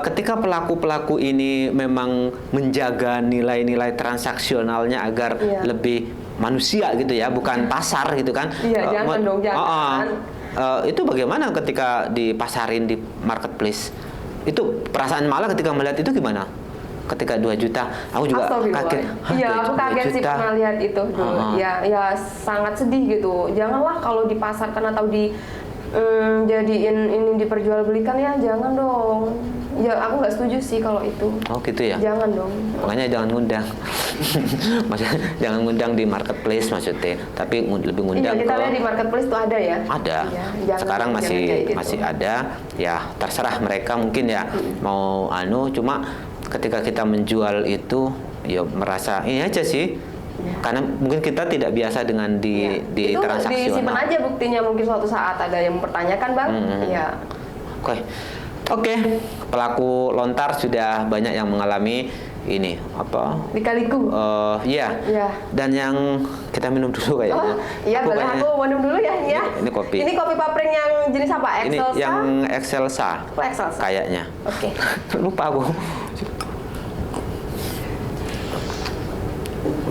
ketika pelaku-pelaku ini memang menjaga nilai-nilai transaksionalnya agar Iya. lebih manusia gitu ya, bukan pasar gitu kan? Iya, jangan dong, jangan. Itu bagaimana ketika dipasarin di marketplace? Itu perasaan malah ketika melihat itu gimana? Ketika 2 juta, aku juga Astagfirullah. kaget. Hah, Iya, 2 aku kaget sih juta? pernah lihat itu dulu. Ya sangat sedih gitu. Janganlah kalau dipasarkan atau jadiin ini diperjualbelikan ya, jangan dong. Ya aku nggak setuju sih kalau itu. Oh gitu ya. Jangan dong. Makanya jangan ngundang. Maksudnya jangan ngundang di marketplace maksudnya, tapi lebih ngundang Iya, kita ke lihat di marketplace tuh ada ya. ada. Iya, jangan- Sekarang jangan masih kayak gitu. masih ada. Ya terserah mereka mungkin ya mau cuma ketika kita menjual itu ya merasa ini aja sih. Karena mungkin kita tidak biasa dengan di itu transaksional. disimpan aja buktinya, mungkin suatu saat ada yang mempertanyakan Bang. Iya. Oke, pelaku lontar sudah banyak yang mengalami ini apa? Dikaliku. Iya. Iya. Dan yang kita minum dulu kayaknya. Oh, iya boleh kayaknya- aku minum dulu ya, ya. Ini kopi. Ini kopi papring yang jenis apa? Ini Excelsa? yang Excelsa. Oh, Excelsa. Kayaknya. Oke. Lupa aku.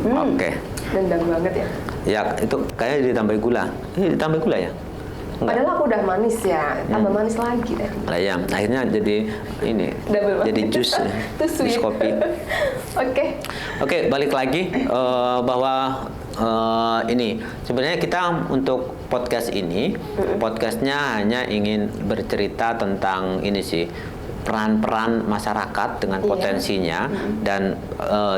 Oke. Nendang banget ya. Ya, itu kayaknya ditambah gula. Ini ditambah gula ya? Padahal aku udah manis ya, tambah manis lagi deh. Lah ya, akhirnya jadi ini, Double jadi manis. jus, Itu jus sweet. kopi. Oke, balik lagi bahwa ini sebenarnya kita untuk podcast ini, podcastnya hanya ingin bercerita tentang ini sih, peran-peran masyarakat dengan Iya. potensinya dan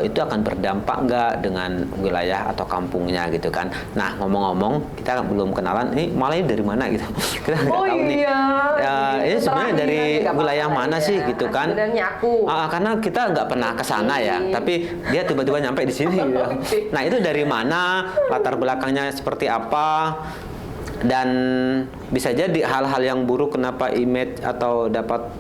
itu akan berdampak nggak dengan wilayah atau kampungnya gitu kan. Nah, ngomong-ngomong kita belum kenalan, ini mulai dari mana gitu. Kita nggak Oh tahu nih. iya. Ini sebenarnya dari Nggak wilayah apa-apa mana ya. sih gitu kan? Sebenarnya aku. Karena kita nggak pernah ke sana ya, tapi dia tiba-tiba nyampe di sini. Gitu. Oke. Nah, itu dari mana, latar belakangnya seperti apa, dan bisa jadi hal-hal yang buruk kenapa image atau dapat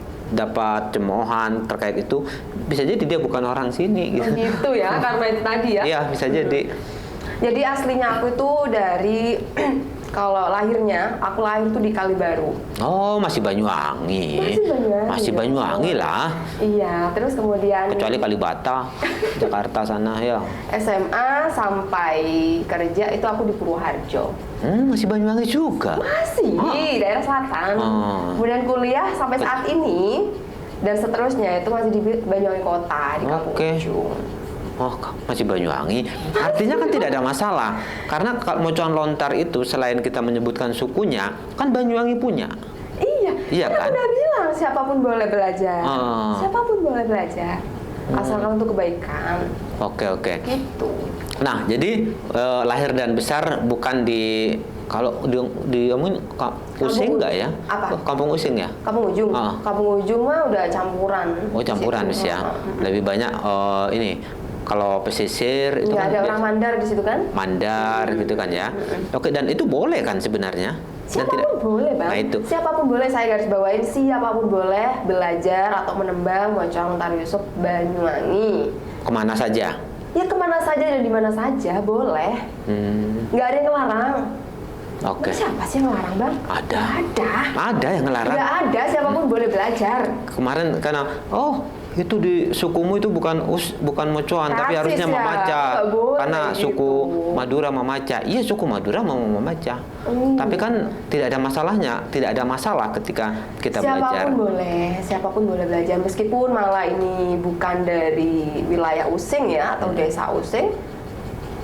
cemoohan terkait itu, bisa jadi dia bukan orang sini Oh gitu. gitu ya, karena itu tadi ya. Iya, bisa jadi. Jadi aslinya aku itu dari kalau lahirnya, aku lahir tuh di Kalibaru. Oh, masih Banyuwangi. Masih Banyuwangi. Masih Banyuwangi lah. Iya, terus kemudian Kecuali Kalibata, Jakarta sana ya. SMA sampai kerja itu aku di Purwoharjo. Masih Banyuwangi juga. Masih di daerah selatan. Kemudian kuliah sampai saat ini dan seterusnya itu masih di Banyuwangi Kota di Kampung Oke. Ujung. Oh, masih Banyuwangi. Artinya kan tidak ada masalah. Karena Mocoan Lontar itu selain kita menyebutkan sukunya, kan Banyuwangi punya. Iya Kan kan? udah bilang siapapun boleh belajar. Siapapun boleh belajar. Asalkan untuk kebaikan. Oke. Gitu. Nah, jadi lahir dan besar bukan di, kalau di Using nggak ya? Apa? Kampung Using ya? Kampung Ujung. Kampung Ujung mah udah campuran. Oh, campuran Di situ. sih ya. Lebih banyak ini. Kalau pesisir itu Nggak kan ada orang Mandar di situ kan? Mandar gitu kan ya. Oke, dan itu boleh kan sebenarnya? Dan Siapapun boleh bang. Nah, itu. Siapapun boleh, saya garis bawain, siapapun boleh belajar atau menembang Mocoan Lontar Yusuf Banyuwangi. Kemana saja? Ya kemana saja dan di mana saja boleh. Nggak ada yang ngelarang. Oke. Siapa sih yang ngelarang bang? Ada. Nggak ada. Ada yang ngelarang. Nggak ada, siapapun boleh belajar. Kemarin karena itu di sukumu itu bukan Mocoan, tapi Rasis harusnya ya, Mamaca. nggak boleh Karena suku gitu. Madura Mamaca. Iya, suku Madura mau Mamaca. Tapi kan tidak ada masalahnya, tidak ada masalah ketika kita belajar. Siapapun boleh belajar meskipun malah ini bukan dari wilayah Using ya atau desa Using.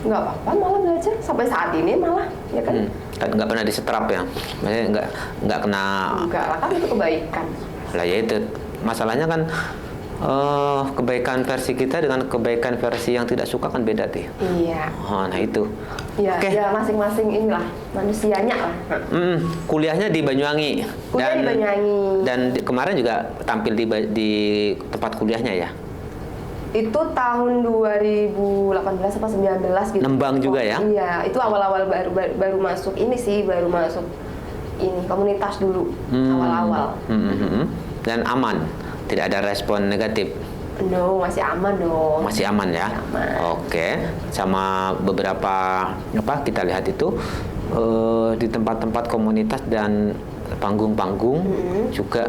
Nggak apa-apa malah belajar sampai saat ini malah ya kan. Kan nggak pernah disetrap ya. Maksudnya nggak kena. Enggak lah, kan itu kebaikan. Lah ya itu. Masalahnya kan kebaikan versi kita dengan kebaikan versi yang tidak suka kan beda tuh. Iya. Nah itu. Ya, Oke. ya masing-masing inilah manusianya lah. Kuliahnya di Banyuwangi. Kuliah di Banyuwangi. Dan kemarin juga tampil di tempat kuliahnya ya. Itu tahun 2018 apa 19 gitu. Nembang juga ya? Iya, itu awal-awal baru masuk ini sih, baru masuk ini komunitas dulu awal-awal. Dan aman, tidak ada respon negatif. No, masih aman dong. Masih aman ya. Masih aman. Oke, sama beberapa kita lihat itu di tempat-tempat komunitas dan panggung-panggung juga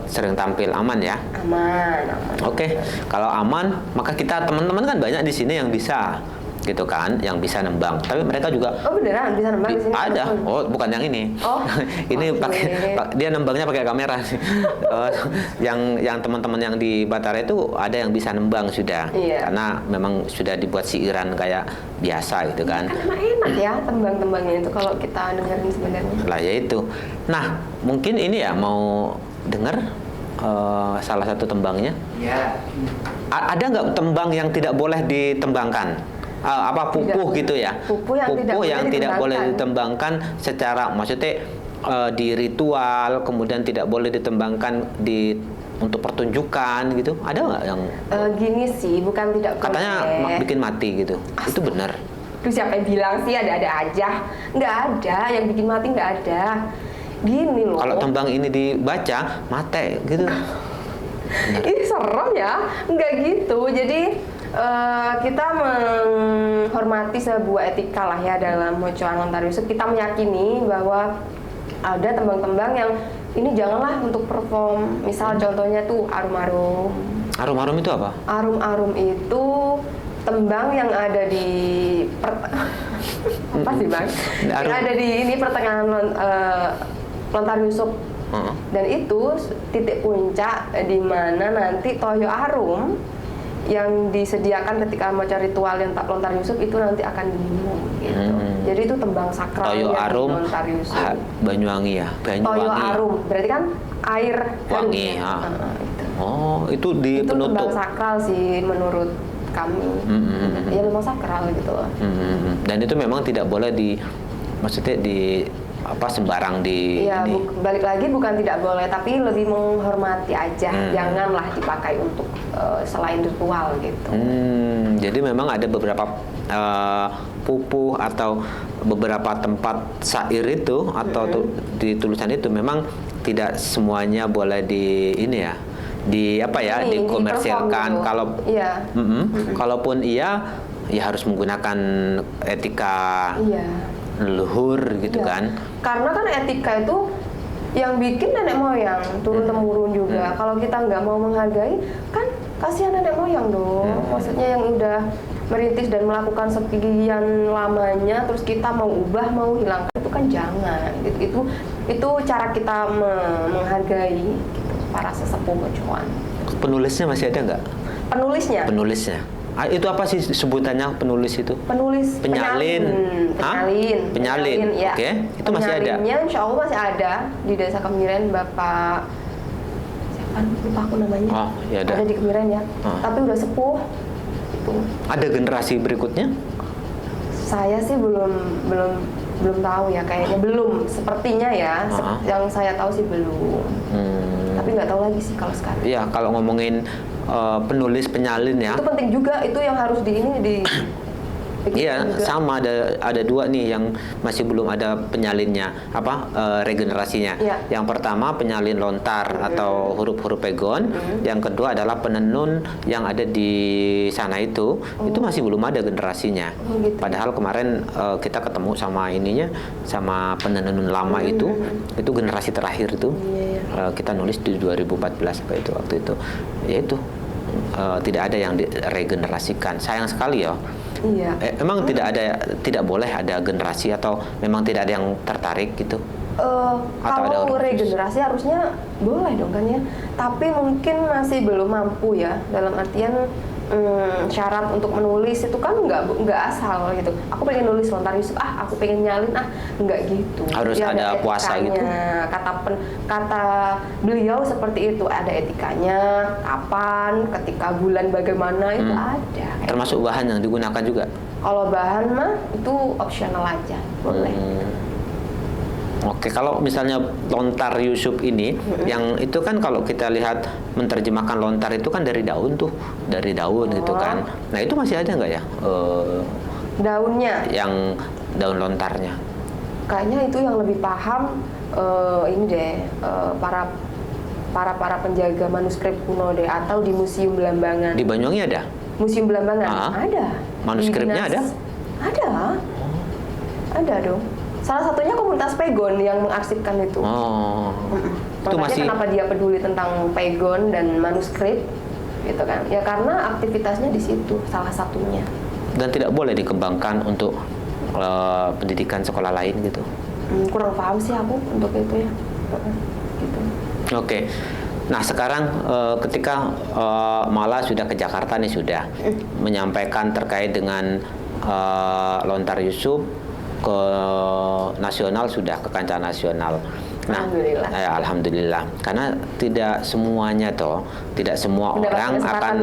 sering tampil aman ya. Aman. Oke, kalau aman maka kita teman-teman kan banyak di sini yang bisa gitu kan, yang bisa nembang. Tapi mereka juga Oh beneran bisa nembang di sini? ada. Oh, bukan yang ini. Oh. Ini Oke. dia nembangnya pakai kamera sih. Yang teman-teman yang di Batara itu ada yang bisa nembang sudah. Iya. Karena memang sudah dibuat siiran kayak biasa gitu kan. Kan emang enak ya tembang-tembangnya itu kalau kita dengerin sebenarnya. Lah ya itu. Nah, mungkin ini ya mau dengar salah satu tembangnya. Ya. Ada nggak tembang yang tidak boleh ditembangkan? Pupuh Tidak. gitu ya? Pupuh yang tidak boleh ditembangkan secara, maksudnya di ritual, kemudian tidak boleh ditembangkan untuk pertunjukan gitu. Ada nggak yang Gini sih, bukan tidak boleh. katanya bikin mati gitu? Itu benar? Terus siapa yang bilang sih ada-ada aja? Nggak ada, yang bikin mati nggak ada. Gini loh. Kalau tembang ini dibaca, mate gitu. Ih serem ya, nggak gitu. Jadi kita menghormati sebuah etika lah ya dalam Mocoan Lontar Yusuf. Kita meyakini bahwa ada tembang-tembang yang ini janganlah untuk perform. Misal contohnya tuh arum-arum. Arum-arum itu apa? Arum-arum itu tembang yang ada di apa sih bang? Yang ada di ini pertengahan Lontar Yusuf. Dan itu titik puncak di mana nanti Toyo Arum yang disediakan ketika macam ritual yang Lontar Yusuf itu nanti akan diminum gitu. Jadi itu tembang sakral Toyo yang Arum Lontar Yusuf. Banyuwangi ya, Toyo Arum berarti kan air wangi. Gitu. Oh, itu di Itu penutup. tembang sakral sih menurut kami. Ya memang sakral gitu loh. Dan itu memang tidak boleh maksudnya sembarang Iya, ini. balik lagi bukan tidak boleh, tapi lebih menghormati aja. Janganlah dipakai untuk selain ritual gitu. Jadi memang ada beberapa pupuh atau beberapa tempat syair itu atau di tulisan itu memang tidak semuanya boleh dikomersilkan. Gitu. Kalau iya. Kalaupun iya, ya harus menggunakan etika leluhur gitu kan. Karena kan etika itu yang bikin nenek moyang turun temurun juga. Kalau kita nggak mau menghargai, kan kasihan nenek moyang dong. Maksudnya yang udah merintis dan melakukan sekian lamanya, terus kita mau ubah, mau hilangkan, itu kan jangan. Itu cara kita menghargai gitu, para sesepuh Mocoan. Penulisnya masih ada nggak? Penulisnya. Itu apa sih sebutannya penulis itu? Penyalin. Ya. Oke. Itu masih ada. Penyalinnya insya Allah masih ada di Desa Kemiren, Bapak siapa lupa aku namanya. Oh, ya ada. Ada di Kemiren ya. Tapi udah sepuh. Itu. Ada generasi berikutnya? Saya sih belum tahu ya, kayaknya belum. Sepertinya ya. Yang saya tahu sih belum. Tapi nggak tahu lagi sih kalau sekarang. Iya, kalau ngomongin penulis penyalin ya. Itu penting juga, itu yang harus Iya, sama ada dua nih yang masih belum ada penyalinnya, regenerasinya. Yang pertama penyalin lontar atau huruf-huruf pegon. Yang kedua adalah penenun yang ada di sana itu masih belum ada generasinya. Gitu. Padahal kemarin kita ketemu sama penenun lama itu generasi terakhir itu. Kita nulis di 2014 waktu itu. Ya itu tidak ada yang diregenerasikan. Sayang sekali ya. Iya. Emang tidak boleh ada generasi atau memang tidak ada yang tertarik gitu? Kalau regenerasi harusnya boleh dong kan ya. Tapi mungkin masih belum mampu ya, dalam artian syarat untuk menulis itu kan nggak asal gitu. Aku pengen nulis Lontar Yusuf, aku pengen nyalin, nggak gitu. Harus ya, ada puasa gitu. Kata beliau seperti itu, ada etikanya. Kapan, ketika bulan bagaimana itu ada. Termasuk bahan yang digunakan juga. Kalau bahan mah itu opsional aja, boleh. Oke, kalau misalnya Lontar Yusuf ini, yang itu kan kalau kita lihat menerjemahkan lontar itu kan dari daun gitu kan. Nah itu masih ada nggak ya? Daunnya? Yang daun lontarnya? Kayaknya itu yang lebih paham para penjaga manuskrip kuno deh, atau di Museum Belambangan. Di Banyuwangi ada? Museum Belambangan ada. Manuskripnya ada? Ada dong. Salah satunya komunitas Pegon yang mengarsipkan itu. Itu masih. Kenapa dia peduli tentang Pegon dan manuskrip, gitu kan? Ya karena aktivitasnya di situ salah satunya. Dan tidak boleh dikembangkan untuk pendidikan sekolah lain gitu. Kurang paham sih aku untuk itu ya. Gitu. Oke. Nah sekarang ketika Mala sudah ke Jakarta nih menyampaikan terkait dengan Lontar Yusuf ke nasional, sudah ke kancah nasional. Nah, alhamdulillah. Karena tidak semuanya tidak semua orang akan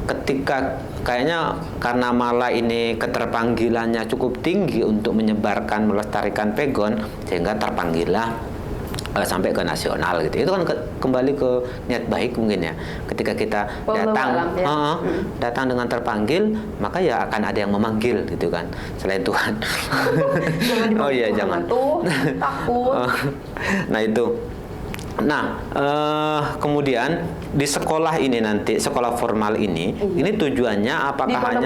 ketika kayaknya karena Mala ini keterpanggilannya cukup tinggi untuk menyebarkan, melestarikan pegon, sehingga terpanggillah sampai ke nasional gitu. Itu kan kembali ke niat baik mungkin ya. Ketika kita datang dengan terpanggil, maka ya akan ada yang memanggil gitu kan, selain Tuhan. Jangan takut. Nah itu. Nah, kemudian di sekolah ini nanti, sekolah formal ini tujuannya apakah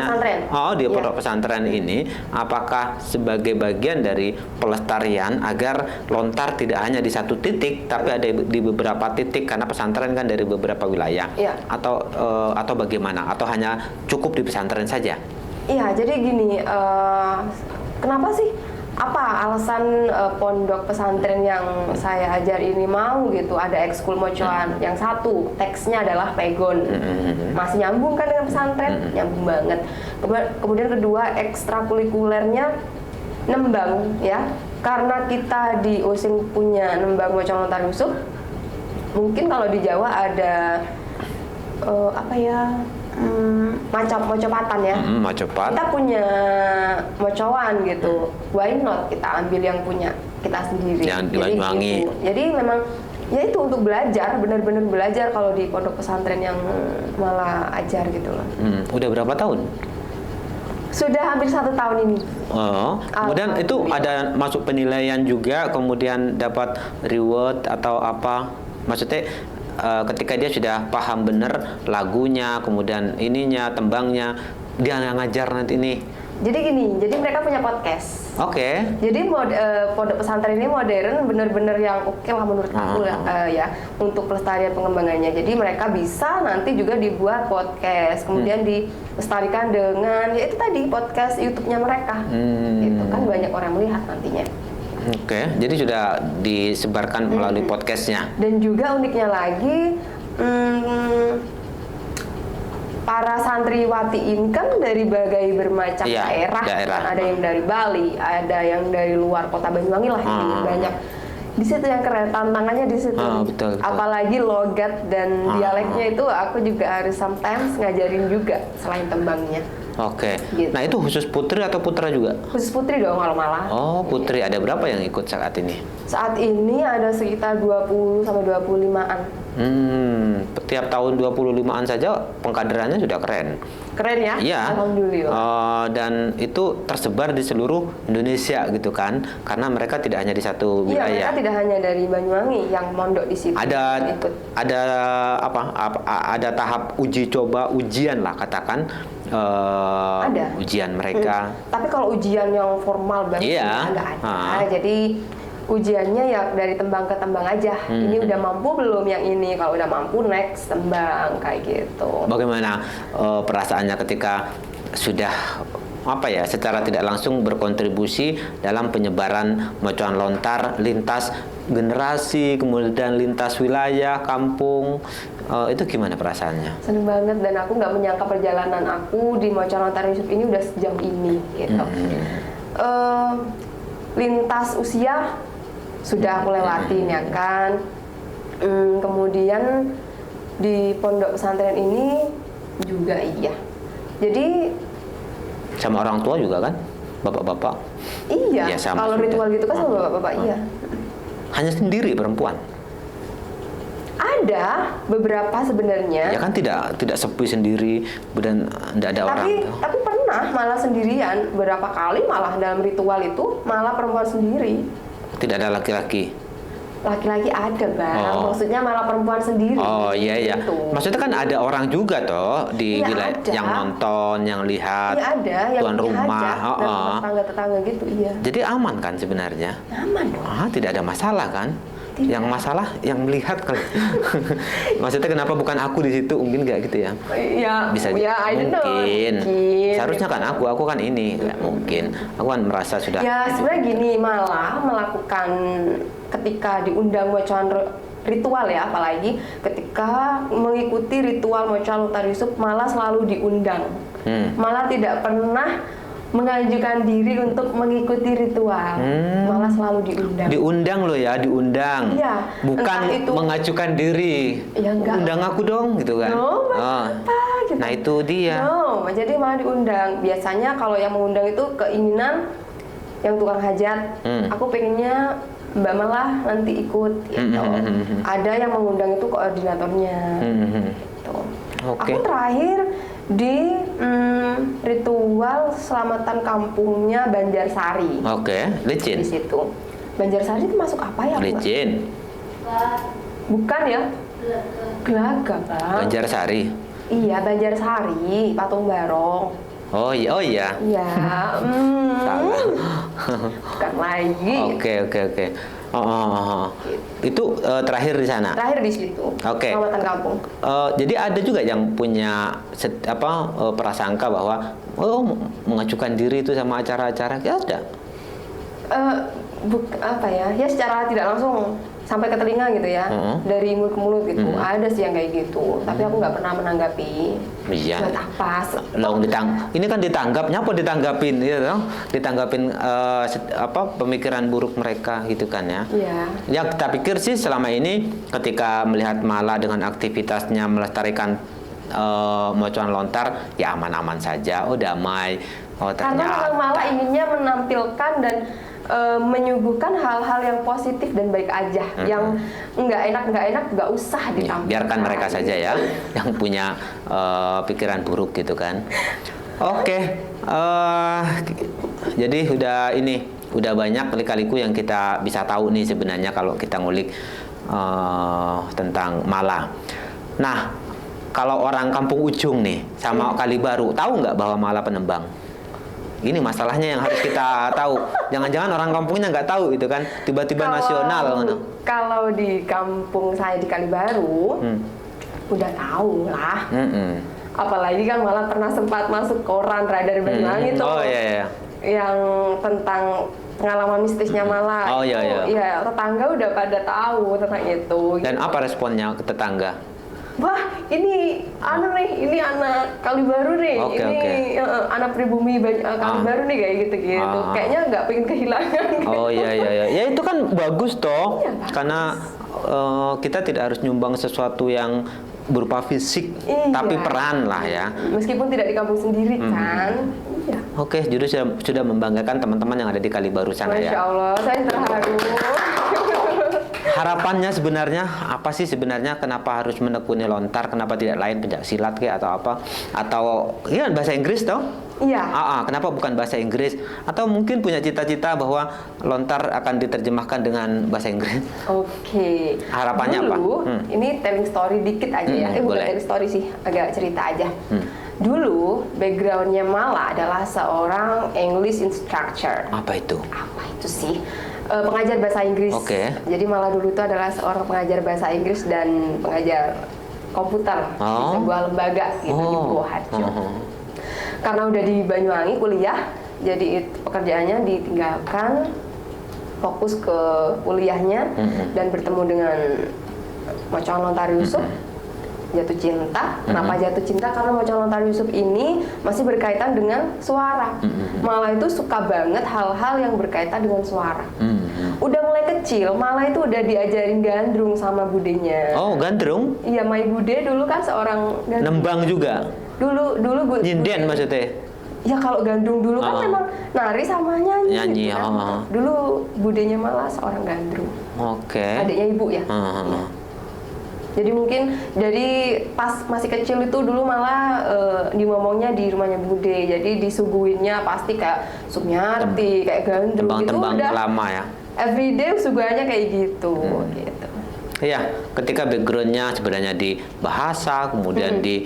di pondok pesantren ini, apakah sebagai bagian dari pelestarian agar lontar tidak hanya di satu titik, tapi ada di beberapa titik, karena pesantren kan dari beberapa wilayah, atau bagaimana, atau hanya cukup di pesantren saja? Iya, jadi gini, kenapa sih apa alasan pondok pesantren yang saya ajar ini mau gitu ada ekskul mocoan. Yang satu, teksnya adalah pegon. Masih nyambung kan dengan pesantren? Nyambung banget. Kemudian kedua, ekstrakurikulernya nembang ya. Karena kita di Osing punya nembang mocoan lontar yusuf. Mungkin kalau di Jawa ada apa ya? Macam mocopatan ya. Mocopat. Kita punya mocoan gitu. Why not kita ambil yang punya kita sendiri. Yang di Banyuwangi. Gitu. Jadi memang ya itu untuk belajar, benar-benar belajar kalau di pondok pesantren yang malah ajar gitu loh. Udah berapa tahun? Sudah hampir 1 tahun ini. Oh, kemudian itu ada masuk penilaian juga, kemudian dapat reward atau apa? Maksudnya ketika dia sudah paham bener lagunya, kemudian ininya, tembangnya, dia ngajar nanti ini. Jadi gini, jadi mereka punya podcast. Oke. Jadi pondok pesantren ini modern, bener-bener yang oke lah menurut aku ya untuk pelestarian pengembangannya. Jadi mereka bisa nanti juga dibuat podcast, kemudian dilestarikan dengan ya itu tadi podcast YouTube-nya mereka. Gitu kan banyak orang melihat nantinya. Oke, jadi sudah disebarkan melalui podcastnya. Dan juga uniknya lagi, para santriwati ini kan dari berbagai bermacam daerah. Kan? Ada yang dari Bali, ada yang dari luar kota Banyuwangi lah, ini banyak. Di situ yang keren, tantangannya di situ. Betul. Apalagi logat dan dialeknya itu aku juga harus sometimes ngajarin juga selain tembangnya. Oke. Gitu. Nah, itu khusus putri atau putra juga? Khusus putri dong kalau malah. Oh, putri. Ada berapa yang ikut saat ini? Saat ini ada sekitar 20 sampai 25-an. Tiap tahun 25-an saja pengkaderannya sudah keren. Keren ya? Iya. Alhamdulillah. Dan itu tersebar di seluruh Indonesia gitu kan? Karena mereka tidak hanya di satu wilayah. Iya, mereka tidak hanya dari Banyuwangi yang mondok di situ. Ada tahap uji coba, ujian lah katakan. Ada ujian mereka. Tapi kalau ujian yang formal banget nggak ada. Jadi ujiannya ya dari tembang ke tembang aja. Ini udah mampu belum yang ini? Kalau udah mampu next tembang kayak gitu. Bagaimana perasaannya ketika sudah secara tidak langsung berkontribusi dalam penyebaran mocoan lontar lintas generasi, kemudian lintas wilayah, kampung, itu gimana perasaannya? Seneng banget, dan aku nggak menyangka perjalanan aku di mocoan lontar yusuf ini udah sejauh ini gitu. Lintas usia sudah aku lewatin ya kan. Kemudian di pondok pesantren ini juga iya. Jadi sama orang tua juga kan? Bapak-bapak? Iya, ya, sama kalau sudah. ritual gitu kan sama bapak-bapak iya. Hanya sendiri perempuan? Ada beberapa sebenarnya. Ya kan tidak sepi sendiri dan tidak ada orang. Tapi pernah malah sendirian, beberapa kali malah dalam ritual itu malah perempuan sendiri. Tidak ada laki-laki? Laki-laki ada bang, maksudnya malah perempuan sendiri. Oh iya iya. Gitu. Maksudnya kan ada orang juga toh di wilayah yang nonton, yang lihat. Iya ada, yang tuan rumah, tetangga-tetangga gitu iya. Jadi aman kan sebenarnya? Aman dong. Tidak ada masalah kan? Tidak. Yang masalah yang melihat kan. Maksudnya kenapa bukan aku di situ? Mungkin nggak gitu ya? Iya. Bisa mungkin. Seharusnya kan aku kan ini nggak mungkin. Aku kan merasa sudah. Ya sebenarnya gini, malah melakukan ketika diundang mocoan ritual ya, apalagi ketika mengikuti ritual mocoan lontar yusuf malah selalu diundang. Malah tidak pernah mengajukan diri untuk mengikuti ritual, malah selalu diundang. Diundang loh ya, diundang. Iya. Bukan itu mengajukan diri. Ya, enggak. Undang aku dong, gitu kan? No, apa gitu. Nah itu dia. No, jadi malah diundang. Biasanya kalau yang mengundang itu keinginan yang tukang hajat. Aku pengennya Mbak malah nanti ikut gitu. Ada yang mengundang itu koordinatornya. Gitu. Okay. Aku terakhir di ritual selamatan kampungnya Banjarsari. Oke, licin. Di situ. Banjarsari itu masuk apa ya? Licin. Bukan ya? Gelaga, Bang. Banjarsari. Iya, Banjarsari, Patung Barong. Oh iya. Iya, Salah. bukan lagi. Oke. Itu terakhir di sana. Terakhir di situ. Oke. Selamatan kampung. Jadi ada juga yang punya prasangka bahwa mengajukan diri itu sama acara-acara, ya ada. Apa ya? Ya secara tidak langsung sampai ke telinga gitu ya, dari mulut ke mulut gitu. Ada sih yang kayak gitu, tapi aku nggak pernah menanggapi. Iya. Buat apa? Ini kan ditanggapnya apa ditanggapin ya toh? Ditanggapin pemikiran buruk mereka gitu kan ya. Iya. Ya kita pikir sih selama ini ketika melihat Mala dengan aktivitasnya melestarikan mocoan lontar ya aman-aman saja, oh damai. Oh Karena ternyata memang malah inginnya menampilkan dan menyuguhkan hal-hal yang positif dan baik aja, yang nggak enak nggak usah ya, ditampilkan. biarkan mereka saja ya yang punya pikiran buruk gitu kan. Oke, jadi udah banyak lika-liku yang kita bisa tahu nih sebenarnya kalau kita ngulik tentang Mala. Nah, kalau orang Kampung Ujung nih sama Kali Baru, tahu nggak bahwa Mala penembang? Ini masalahnya yang harus kita tahu. Jangan-jangan orang kampungnya nggak tahu gitu kan, tiba-tiba nasional. Kalau di kampung saya di Kali Baru, udah tahu lah. Apalagi kan malah pernah sempat masuk koran Radar Banyuwangi tuh. Oh iya. Yang tentang pengalaman mistisnya Mala. Oh iya. Ya, tetangga udah pada tahu tentang itu. Dan apa responnya ke tetangga? Wah, ini anak Kali Baru nih, anak pribumi Kali Baru nih kayak gitu. Kayaknya nggak pengen kehilangan. Oh iya. Ya itu kan bagus toh, iya, bagus. karena kita tidak harus nyumbang sesuatu yang berupa fisik, tapi peran lah ya. Meskipun tidak di kampung sendiri kan. Iya. Oke, jadi sudah membanggakan teman-teman yang ada di Kali Baru sana ya. Masya Allah, saya terharu. Harapannya sebenarnya apa sih sebenarnya, kenapa harus menekuni lontar, kenapa tidak lain pencak silat kayak atau apa, atau ya bahasa Inggris toh? Iya. Kenapa bukan bahasa Inggris, atau mungkin punya cita-cita bahwa lontar akan diterjemahkan dengan bahasa Inggris? Oke. Harapannya dulu, apa? Ini telling story dikit aja ya. Bukan telling story sih, agak cerita aja. Dulu backgroundnya Mala adalah seorang English instructor. Apa itu? Apa itu sih? Pengajar bahasa Inggris. Oke. Jadi Mala dulu itu adalah seorang pengajar bahasa Inggris dan pengajar komputer di sebuah lembaga gitu di Purwoharjo. Karena udah di Banyuwangi kuliah, jadi pekerjaannya ditinggalkan, fokus ke kuliahnya dan bertemu dengan Mocoan Lontar Yusuf. Jatuh cinta. Kenapa jatuh cinta? Karena Mocoan Lontar Yusuf ini masih berkaitan dengan suara. Mala itu suka banget hal-hal yang berkaitan dengan suara. Udah mulai kecil, Mala itu udah diajarin gandrung sama budenya. Oh, gandrung? Iya, Mai Bude dulu kan seorang gandrung. Nembang juga? Dulu Nyinden maksudnya? Ya kalau gandrung dulu kan memang nari sama nyanyi gitu kan. Dulu budenya Mala seorang gandrung. Oke. Adiknya ibu ya. Ya. Jadi mungkin dari pas masih kecil itu dulu malah dimomongnya di rumahnya Bude. Jadi disuguhinnya pasti kayak Sumiarti, kayak gandrung gitu udah. Lama ya. Everyday suguhannya kayak gitu. Gitu. Iya, ketika backgroundnya sebenarnya di bahasa, kemudian di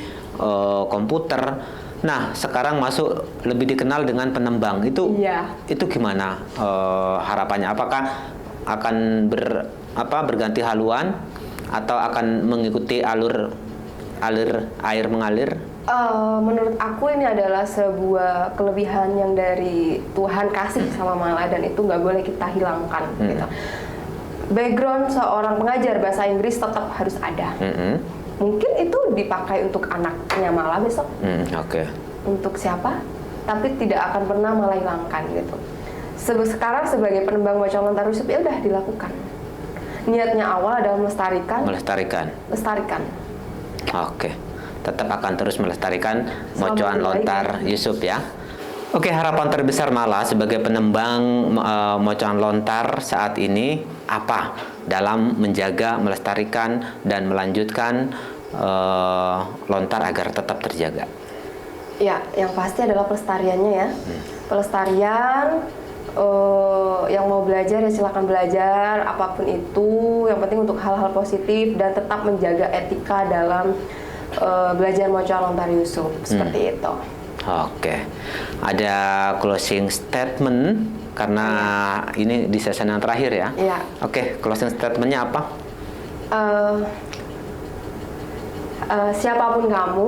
komputer. Nah, sekarang masuk lebih dikenal dengan penembang. Itu gimana harapannya? Apakah akan berganti haluan atau akan mengikuti alur air mengalir? Menurut aku ini adalah sebuah kelebihan yang dari Tuhan kasih sama Mala dan itu nggak boleh kita hilangkan gitu. Background seorang pengajar bahasa Inggris tetap harus ada. Mungkin itu dipakai untuk anaknya Mala besok. Oke. Untuk siapa? Tapi tidak akan pernah Mala hilangkan gitu. Sekarang sebagai penembang Mocoan Lontar Yusuf ya udah dilakukan. Niatnya awal adalah melestarikan. Oke. Tetap akan terus melestarikan Mocoan Lontar Yusuf ya. Oke, harapan terbesar Mala sebagai penembang Mocoan Lontar saat ini apa dalam menjaga, melestarikan dan melanjutkan lontar agar tetap terjaga? Ya, yang pasti adalah pelestariannya ya. Pelestarian, yang mau belajar ya silakan belajar apapun itu. Yang penting untuk hal-hal positif dan tetap menjaga etika dalam belajar Mocoan Lontar Yusuf seperti itu. Oke, ada closing statement karena ini di sesi yang terakhir ya. Iya. Oke, closing statementnya apa? Siapapun kamu,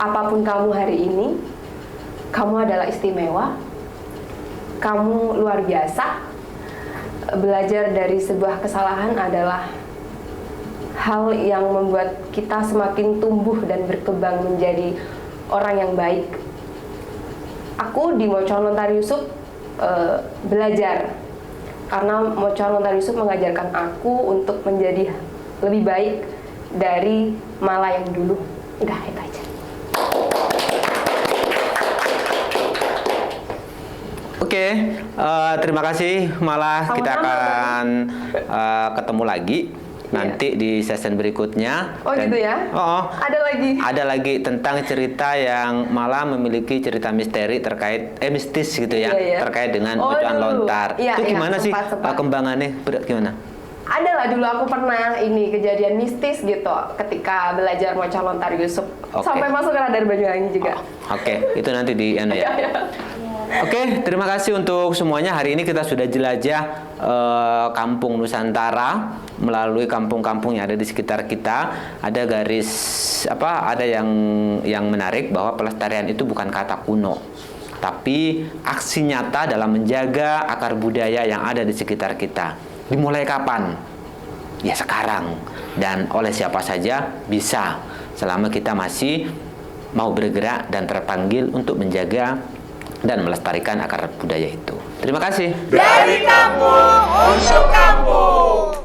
apapun kamu hari ini, kamu adalah istimewa. kamu luar biasa. Belajar dari sebuah kesalahan adalah hal yang membuat kita semakin tumbuh dan berkembang menjadi orang yang baik. Aku di Mocoan Lontar Yusuf belajar, karena Mocoan Lontar Yusuf mengajarkan aku untuk menjadi lebih baik dari Mala yang dulu. Udah, itu aja. Oke, terima kasih Mala. Sama-sama. Kita akan ketemu lagi nanti di session berikutnya. Oh gitu ya? Oh, Ada lagi? ada lagi tentang cerita yang malah memiliki cerita misteri terkait mistis gitu ya, Iya, iya. terkait dengan Oh, Mocoan dulu. Lontar. Iya, Itu iya, gimana sih sempat. kembangannya? Gimana? Ada lah, dulu aku pernah ini kejadian mistis gitu ketika belajar Mocoan Lontar Yusuf. Oke. Sampai masuk ke Radar Banyuwangi juga. Oke, itu nanti di ya. Oke, terima kasih untuk semuanya. Hari ini kita sudah jelajah Kampung Nusantara melalui kampung-kampung yang ada di sekitar kita. Ada garis ada yang menarik bahwa pelestarian itu bukan kata kuno, tapi aksi nyata dalam menjaga akar budaya yang ada di sekitar kita. Dimulai kapan? Ya sekarang. Dan oleh siapa saja bisa, selama kita masih mau bergerak dan terpanggil untuk menjaga dan melestarikan akar budaya itu. Terima kasih. Dari kampung